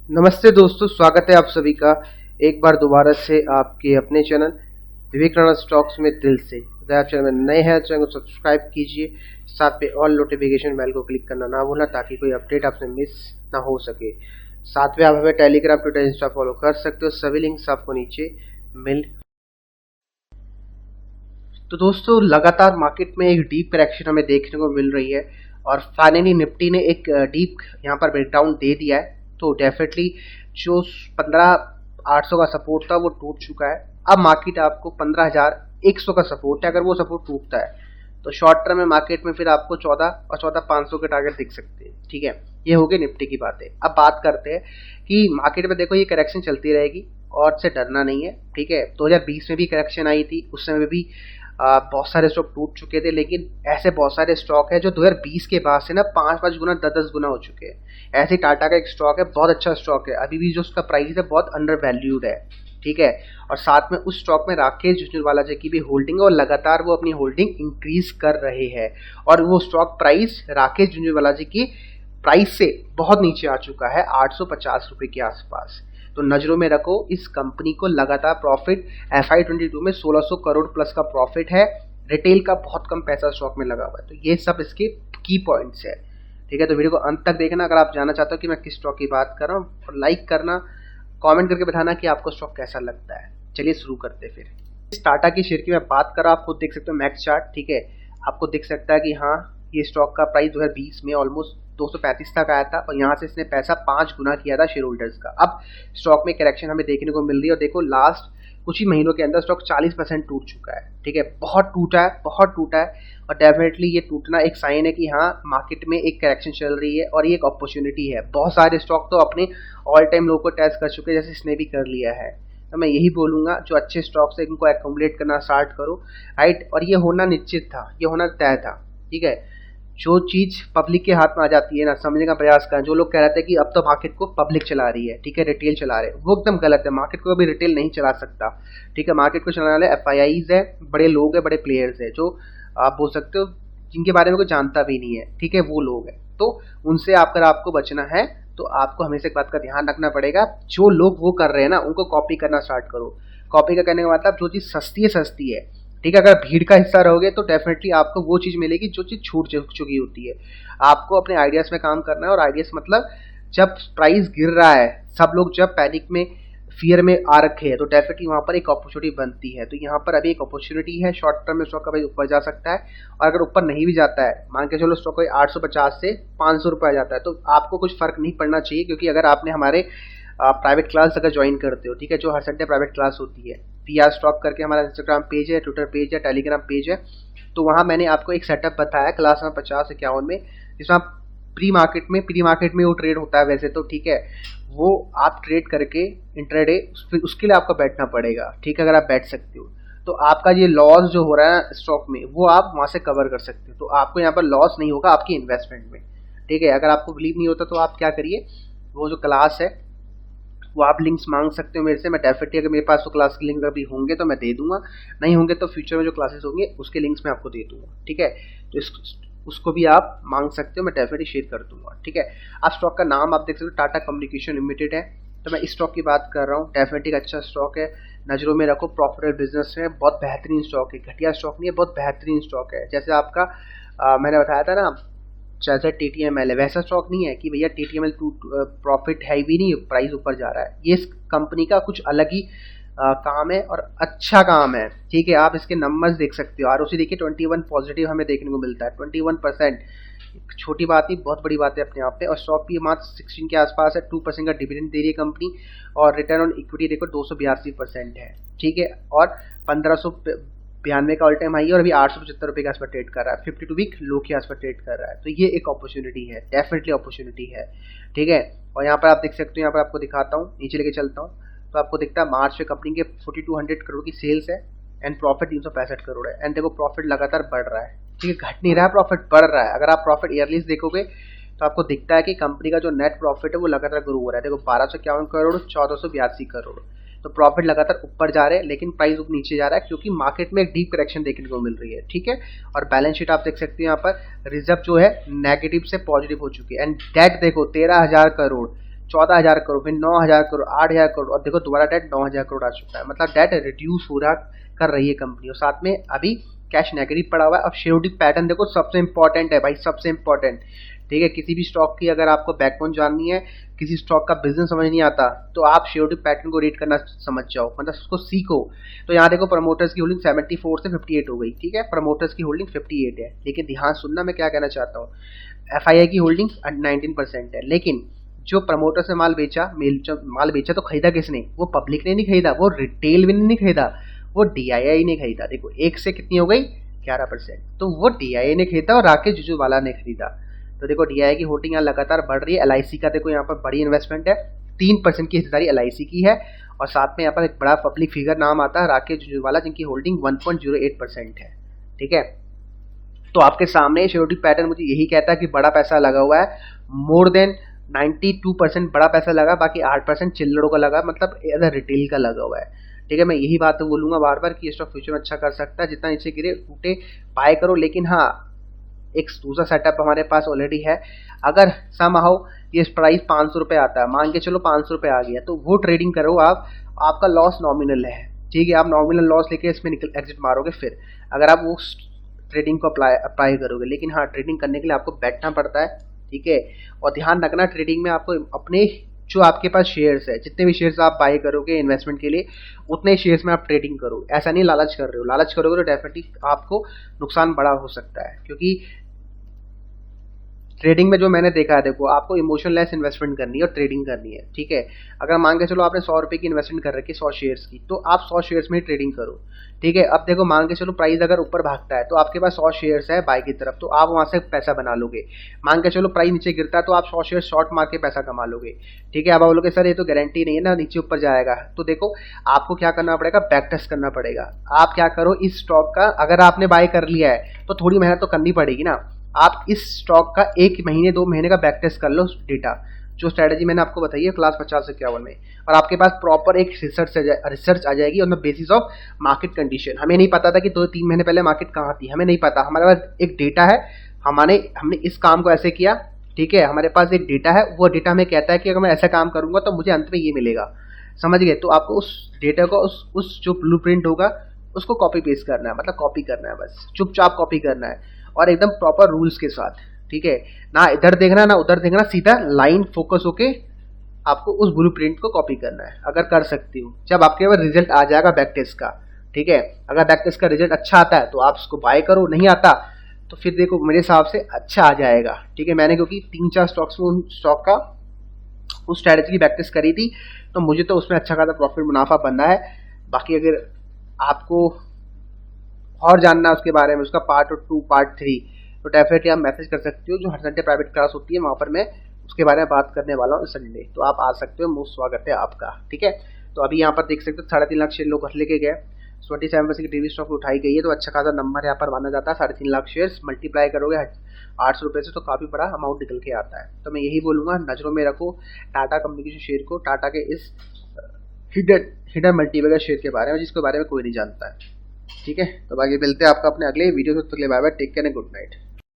नमस्ते दोस्तों, स्वागत है आप सभी का एक बार दोबारा से आपके अपने चैनल विवेक राणा स्टॉक्स में दिल से। अगर आप चैनल में नए हैं तो चैनल को सब्सक्राइब कीजिए, साथ में ऑल नोटिफिकेशन बेल को क्लिक करना ना भूलना ताकि कोई अपडेट आपसे मिस ना हो सके। साथ में आप हमें टेलीग्राम, ट्विटर, इंस्टा फॉलो कर सकते हो, सभी लिंक्स आपको नीचे मिल। तो दोस्तों, लगातार मार्केट में एक डीप करेक्शन हमें देखने को मिल रही है और फाइनली निफ्टी ने एक डीप यहाँ पर ब्रेकडाउन दे दिया है। तो डेफिनेटली जो 15,800 का सपोर्ट था वो टूट चुका है। अब मार्केट आपको 15,100 का सपोर्ट है। अगर वो सपोर्ट टूटता है तो शॉर्ट टर्म में मार्केट में फिर आपको 14 और 14,500 के टारगेट दिख सकते हैं। ठीक है, ये हो गई निफ्टी की बातें। अब बात करते हैं कि मार्केट में देखो ये करेक्शन चलती रहेगी और से डरना नहीं है। ठीक है, 2020 में भी करेक्शन आई थी, उस समय भी बहुत सारे स्टॉक टूट चुके थे, लेकिन ऐसे बहुत सारे स्टॉक है जो 2020 के बाद से ना 5-5 गुना 10-10 गुना हो चुके हैं। ऐसे टाटा का एक स्टॉक है, बहुत अच्छा स्टॉक है, अभी भी जो उसका प्राइस है बहुत अंडर वैल्यूड है। ठीक है, और साथ में उस स्टॉक में राकेश झुंझुनवाला जी की भी होल्डिंग है और लगातार वो अपनी होल्डिंग इंक्रीज कर रहे हैं और वो स्टॉक प्राइस राकेश झुंझुनवाला जी की प्राइस से बहुत नीचे आ चुका है, 850 रुपए के आसपास। तो नजरों में रखो इस कंपनी को। लगातार प्रॉफिट FY22 में 1600 करोड़ प्लस का प्रॉफिट है। रिटेल का बहुत कम पैसा स्टॉक में लगा हुआ है। तो ये सब इसके की पॉइंट्स है। ठीक है, तो वीडियो को अंत तक देखना अगर आप जानना चाहते हो कि मैं किस स्टॉक की बात कर रहा हूँ, और लाइक करना, कमेंट करके बताना कि आपको स्टॉक कैसा लगता है। चलिए शुरू करते हैं। फिर इस टाटा की शेयर की मैं बात कर रहा हूँ, आप खुद देख सकते हो मैक्स चार्ट। ठीक है, आपको दिख सकता है कि हाँ, ये स्टॉक का प्राइस 2020 में ऑलमोस्ट 235 तक आया था और यहाँ से इसने पैसा 5 गुना किया था शेयर होल्डर्स का। अब स्टॉक में करेक्शन हमें देखने को मिल रही है और देखो लास्ट कुछ ही महीनों के अंदर स्टॉक 40% टूट चुका है। ठीक है, बहुत टूटा है, बहुत टूटा है। और डेफिनेटली ये टूटना एक साइन है कि हाँ, मार्केट में एक करेक्शन चल रही है और ये एक अपॉर्चुनिटी है। बहुत सारे स्टॉक तो अपने ऑल टाइम लो को टेस्ट कर चुके हैं, जैसे इसने भी कर लिया है। तो मैं यही बोलूंगा, जो अच्छे स्टॉक्स है इनको एक्यूमुलेट करना स्टार्ट करो, राइट। और ये होना निश्चित था, ये होना तय था। ठीक है, जो चीज पब्लिक के हाथ में आ जाती है ना, समझने का प्रयास करें। जो लोग कह रहे थे कि अब तो मार्केट को पब्लिक चला रही है, ठीक है, रिटेल चला रहे हैं, वो एकदम गलत है। मार्केट को अभी रिटेल नहीं चला सकता। ठीक है, मार्केट को चलाने वाले FIIs है, बड़े लोग हैं, बड़े प्लेयर्स है, जो आप बोल सकते हो जिनके बारे में कोई जानता भी नहीं है। ठीक है, वो लोग हैं। तो उनसे अगर आपको बचना है तो आपको हमेशा एक बात का ध्यान रखना पड़ेगा, जो लोग वो कर रहे हैं ना उनको कॉपी करना स्टार्ट करो। कॉपी का कहने का मतलब जो चीज सस्ती है सस्ती है। ठीक है, अगर भीड़ का हिस्सा रहोगे तो डेफिनेटली आपको वो चीज मिलेगी जो चीज छूट चुकी होती है। आपको अपने आइडियाज में काम करना है, और आइडियाज मतलब जब प्राइस गिर रहा है, सब लोग जब पैनिक में, फियर में आ रखे हैं, तो डेफिनेटली वहां पर एक अपॉर्चुनिटी बनती है। तो यहाँ पर अभी एक अपॉर्चुनिटी है, शॉर्ट टर्म में स्टॉक अभी ऊपर जा सकता है। और अगर ऊपर नहीं भी जाता है, मान के चलो स्टॉक 850 से 500 रुपये आ जाता है, तो आपको कुछ फर्क नहीं पड़ना चाहिए, क्योंकि अगर आपने हमारे प्राइवेट क्लास अगर ज्वाइन करते हो, ठीक है, जो हर संडे प्राइवेट क्लास होती है, PR स्टॉक करके हमारा इंस्टाग्राम पेज है, ट्विटर पेज है, टेलीग्राम पेज है, तो वहाँ मैंने आपको एक सेटअप बताया क्लास नंबर 50-51 में, जिसमें आप प्री मार्केट में वो ट्रेड होता है वैसे तो। ठीक है, वो आप ट्रेड करके इंट्राडे, उसके लिए आपको बैठना पड़ेगा। ठीक है, अगर आप बैठ सकते हो तो आपका ये लॉस जो हो रहा है स्टॉक में, वो आप वहाँ से कवर कर सकते हो। तो आपको यहाँ पर लॉस नहीं होगा आपकी इन्वेस्टमेंट में। ठीक है, अगर आपको बिलीव नहीं होता तो आप क्या करिए, वो जो क्लास है वो आप लिंक्स मांग सकते हो मेरे से। मैं डेफिनेटली, अगर मेरे पास तो क्लास के लिंक अभी होंगे तो मैं दे दूंगा, नहीं होंगे तो फ्यूचर में जो क्लासेस होंगे उसके लिंक्स मैं आपको दे दूंगा। ठीक है, तो उसको भी आप मांग सकते हो, मैं डेफिनेटली शेयर कर दूंगा। ठीक है, आप स्टॉक का नाम आप देख सकते हो, टाटा कम्युनिकेशन लिमिटेड है। तो मैं इस स्टॉक की बात कर रहा हूँ, डेफिनेटली एक अच्छा स्टॉक है, नजरों में रखो, प्रॉफिटेबल बिजनेस है, बहुत बेहतरीन स्टॉक है, घटिया स्टॉक नहीं है, बहुत बेहतरीन स्टॉक है। जैसे आपका मैंने बताया था ना, जैसा TTML है, वैसा स्टॉक नहीं है कि भैया TTML प्रॉफिट है भी नहीं, प्राइस ऊपर जा रहा है। ये इस कंपनी का कुछ अलग ही काम है और अच्छा काम है। ठीक है, आप इसके नंबर्स देख सकते हो। ROC देखिए 21 पॉजिटिव हमें देखने को मिलता है, 21%। छोटी बात नहीं, बहुत बड़ी बात है अपने आप पे। और स्टॉक भी मात्र 16 के आसपास है, 2% का डिविडेंड दे रही है कंपनी, और रिटर्न ऑन इक्विटी देखो 282% है। ठीक है, और 1592 का ऑल टाइम हाई है, और अभी 875 रुपये के आसपास ट्रेड कर रहा है, 52 वीक लो के आसपास ट्रेड कर रहा है। तो ये एक अपॉर्चुनिटी है, डेफिनेटली अपॉर्चुनिटी है। ठीक है, और यहाँ पर आप देख सकते हो, यहाँ पर आपको दिखाता हूँ, नीचे लेके चलता हूँ, तो आपको दिखता है मार्च में कंपनी के 4200 करोड़ की सेल्स है एंड प्रॉफिट 365 करोड़ है। एंड देखो प्रॉफिट लगातार बढ़ रहा है। ठीक है, घट नहीं रहा है, प्रॉफिट बढ़ रहा है। अगर आप प्रॉफिट ईयरलीज देखोगे तो आपको दिखता है कि कंपनी का जो नेट प्रॉफिट है वो लगातार ग्रो हो रहा है। देखो 1251 करोड़, 1482 करोड़। तो प्रॉफिट लगातार ऊपर जा रहे हैं, लेकिन प्राइस नीचे जा रहा है, क्योंकि मार्केट में एक डीप करेक्शन देखने को मिल रही है। ठीक है, और बैलेंस शीट आप देख सकते हैं, यहाँ पर रिजर्व जो है नेगेटिव से पॉजिटिव हो चुकी है। एंड डेट देखो 13,000 करोड़, 14,000 करोड़, फिर 9,000 करोड़, 8,000 करोड़, और देखो दोबारा डेट 9,000 करोड़ आ चुका है। मतलब डेट रिड्यूस हो रहा कर रही है कंपनी, और साथ में अभी कैश नेगेटिव पड़ा हुआ है। अब शेयर होल्डिंग पैटर्न देखो सबसे इंपॉर्टेंट है भाई, सबसे इंपॉर्टेंट, ठीक है। किसी भी स्टॉक की अगर आपको बैकबोन जाननी है, किसी स्टॉक का बिजनेस समझ नहीं आता, तो आप शेयर होल्डिंग पैटर्न को रीड करना समझ जाओ, मतलब उसको सीखो। तो यहाँ देखो प्रमोटर्स की होल्डिंग 74 से 58 हो गई, ठीक है। प्रमोटर्स की होल्डिंग 58 है, लेकिन ध्यान सुनना मैं क्या कहना चाहता हूँ। FII की होल्डिंग 19% है, लेकिन जो प्रमोटर से माल बेचा तो खरीदा किसने? वो पब्लिक ने नहीं खरीदा, वो रिटेल भी नहीं खरीदा, वो DII ने खरीदा। देखो एक से कितनी हो गई? 11%। तो वो DII ने खरीदा और राकेश जुजूवाला ने खरीदा। तो देखो DII की होल्डिंग यहाँ लगातार बढ़ रही है। LIC का देखो यहाँ पर बड़ी इन्वेस्टमेंट है, 3% की हिस्सेदारी LIC की है, और साथ में यहाँ पर एक बड़ा पब्लिक फिगर नाम आता है राकेश जुजूवाला, जिनकी होल्डिंग 1.08% है, ठीक है। तो आपके सामने शेयर होल्डिंग पैटर्न मुझे यही कहता है कि बड़ा पैसा लगा हुआ है, मोर देन 92% बड़ा पैसा लगा, बाकी 8% चिल्लरों का लगा, मतलब एज रिटेल का लगा हुआ है, ठीक है। मैं यही बात बोलूंगा बार बार कि स्टॉक फ्यूचर में अच्छा कर सकता है, जितना नीचे गिरे टूटे बाय करो। लेकिन हाँ, एक दूसरा सेटअप हमारे पास ऑलरेडी है। अगर समहाउ ये प्राइस 500 रुपये आता है, मान के चलो 500 रुपये आ गया, तो वो ट्रेडिंग करो आप, आपका लॉस नॉमिनल है, ठीक है। आप नॉमिनल लॉस लेके इसमें एग्जिट मारोगे, फिर अगर आप वो ट्रेडिंग को अप्लाई करोगे। लेकिन हाँ, ट्रेडिंग करने के लिए आपको बैठना पड़ता है, ठीक है। और ध्यान रखना, ट्रेडिंग में आपको अपने जो आपके पास शेयर्स है, जितने भी शेयर्स आप बाय करोगे इन्वेस्टमेंट के लिए, उतने शेयर्स में आप ट्रेडिंग करो। ऐसा नहीं लालच कर रहे हो, लालच करोगे तो डेफिनेटली आपको नुकसान बड़ा हो सकता है। क्योंकि ट्रेडिंग में जो मैंने देखा है, देखो आपको इमोशनलेस इन्वेस्टमेंट करनी है और ट्रेडिंग करनी है, ठीक है। अगर मान के चलो आपने 100 रुपये की इन्वेस्टमेंट कर रखी है 100 शेयर्स की, तो आप 100 शेयर्स में ही ट्रेडिंग करो, ठीक है। अब देखो मान के चलो प्राइस अगर ऊपर भागता है, तो आपके पास 100 शेयर्स है बाय की तरफ, तो आप वहां से पैसा बना लोगे। मान के चलो प्राइस नीचे गिरता है, तो आप 100 शेयर शॉर्ट मार के पैसा कमा लोगे, ठीक है। अब आप बोलोगे सर ये तो गारंटी नहीं है ना नीचे ऊपर जाएगा, तो देखो आपको क्या करना पड़ेगा, बैक टेस्ट करना पड़ेगा। आप क्या करो, इस स्टॉक का अगर आपने बाय कर लिया है तो थोड़ी मेहनत तो करनी पड़ेगी ना। आप इस स्टॉक का 1 महीने 2 महीने का बैक टेस्ट कर लो डेटा, जो स्ट्रेटेजी मैंने आपको बताई है क्लास 50-51 में, और आपके पास प्रॉपर एक रिसर्च आ जाएगी on the basis of market condition. हमें नहीं पता था कि 2-3 महीने पहले मार्केट कहाँ थी, हमें नहीं पता। हमारे पास एक डेटा है, हमने इस काम को ऐसे किया, ठीक है। हमारे पास एक डेटा है, वो डेटा हमें कहता है कि अगर मैं ऐसा काम करूंगा तो मुझे अंत में ये मिलेगा, समझ गए। तो आपको उस डेटा को उस जो ब्लूप्रिंट होगा उसको कॉपी पेस्ट करना है, मतलब कॉपी करना है, बस चुपचाप कॉपी करना है, और एकदम प्रॉपर रूल्स के साथ, ठीक है। ना इधर देखना ना उधर देखना, सीधा लाइन फोकस होके आपको उस ब्लूप्रिंट को कॉपी करना है, अगर कर सकती हो। जब आपके पास रिजल्ट आ जाएगा बैक टेस्ट का, ठीक है, अगर बैक टेस्ट का रिजल्ट अच्छा आता है तो आप उसको बाय करो, नहीं आता तो फिर देखो मेरे हिसाब से अच्छा आ जाएगा, ठीक है। मैंने क्योंकि 3-4 स्टॉक्स में उन स्टॉक का उस स्ट्रैटेजी की बैक टेस्ट करी थी, तो मुझे तो उसमें अच्छा खासा प्रॉफिट मुनाफा बनना है। बाकी अगर आपको और जानना है उसके बारे में, उसका पार्ट 2 पार्ट 3, तो डेफिनेटली आप मैसेज कर सकते हो। जो हर संडे प्राइवेट क्लास होती है वहाँ पर मैं उसके बारे में बात करने वाला हूँ संडे, तो आप आ सकते हो, मोस्ट स्वागत है आपका, ठीक है। तो अभी यहाँ पर देख सकते हो 3.5 लाख शेयर लोग घर लेके गए, 27% की डेली स्टॉक उठाई गई है, तो अच्छा खासा नंबर यहाँ पर माना जाता है। 3.5 लाख शेयर्स मल्टीप्लाई करोगे 800 रुपये से, तो काफ़ी बड़ा अमाउंट निकल के आता है। तो मैं यही बोलूँगा, नज़रों में रखो टाटा कम्युनिकेशन शेयर को, टाटा के इस हिडन मल्टीबैगर शेयर के बारे में, जिसके बारे में कोई नहीं जानता है, ठीक है। तो बाकी मिलते हैं आपका अपने अगले वीडियो से, bye bye, take care and good night.